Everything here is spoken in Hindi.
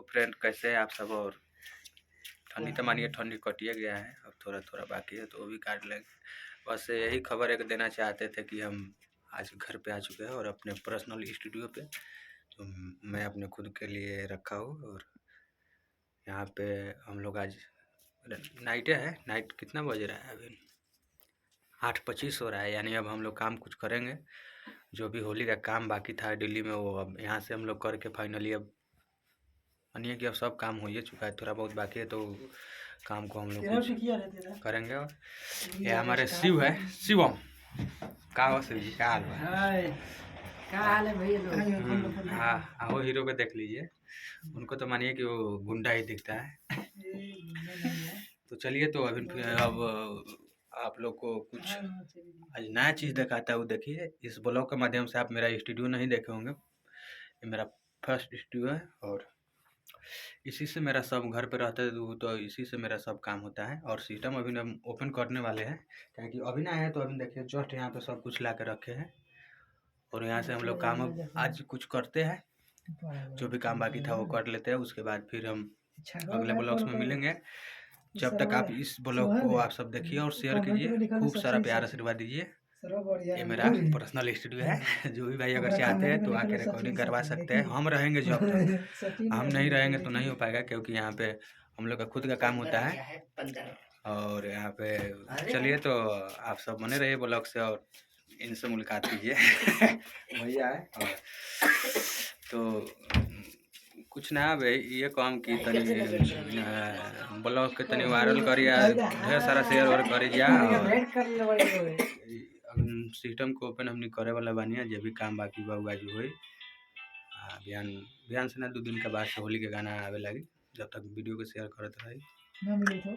फ्रेंड, कैसे हैं आप सब। और ठंडी तो मानिए ठंडी कटिए गया है, अब थोड़ा थोड़ा बाकी है तो वो भी काट लेंगे। बस यही खबर एक देना चाहते थे कि हम आज घर पे आ चुके हैं और अपने पर्सनल स्टूडियो पे तो मैं अपने खुद के लिए रखा हूँ। और यहाँ पे हम लोग आज नाइटे है, नाइट कितना बज रहा है अभी 8:25 हो रहा है, यानी अब हम लोग काम कुछ करेंगे। जो भी होली का काम बाकी था दिल्ली में वो अब यहाँ से हम लोग करके फाइनली अब मानिए कि अब सब काम हो ही चुका है, थोड़ा बहुत बाकी है तो काम को हम लोग कुछ करेंगे। और ये हमारे शिव है, शिवम का हो शिव जी, क्या हाल है? क्या हाल है भैया? हाँ वो हीरो को देख लीजिए, उनको तो मानिए कि वो गुंडा ही दिखता है। तो चलिए तो अभी अब आप लोग को कुछ आज नया चीज़ दिखाता है, वो देखिए। इस ब्लॉग के माध्यम से आप मेरा स्टूडियो नहीं देखे होंगे, ये मेरा फर्स्ट स्टूडियो है और इसी से मेरा सब घर पे रहता है तो इसी से मेरा सब काम होता है। और सिस्टम अभी हम ओपन करने वाले हैं, क्योंकि अभी ना है तो अभी देखिए जस्ट यहाँ पे सब कुछ ला के रखे हैं और यहाँ से हम लोग काम अब आज कुछ करते हैं। जो भी काम बाकी था वो कर लेते हैं, उसके बाद फिर हम अगले ब्लॉग्स में मिलेंगे। जब तक आप इस ब्लॉग को आप सब देखिए और शेयर कीजिए, खूब सारा प्यार आशीर्वाद दीजिए। ये मेरा पर्सनल स्टूडियो है, जो भी भाई अगर चाहते हैं तो आके रिकॉर्डिंग करवा सकते हैं। हम रहेंगे जब तक, हम नहीं रहेंगे तो नहीं हो पाएगा, क्योंकि यहाँ पे हम लोग का खुद का काम होता है। और यहाँ पे चलिए तो आप सब बने रहिए ब्लॉग से और इनसे मुलाकात कीजिए। भैया है और तो कुछ ना भाई, ये काम की तनी ब्लॉग के तनी वायरल करिए, ढेर सारा शेयर और करिए। और सिस्टम को ओपन हमने करे वाला बानिया, जो भी काम बाकी बा आज हुई बिहान बिहान से ना 2 दिन के बाद से होली के गाना आवे लगी। जब तक वीडियो को शेयर करते रही।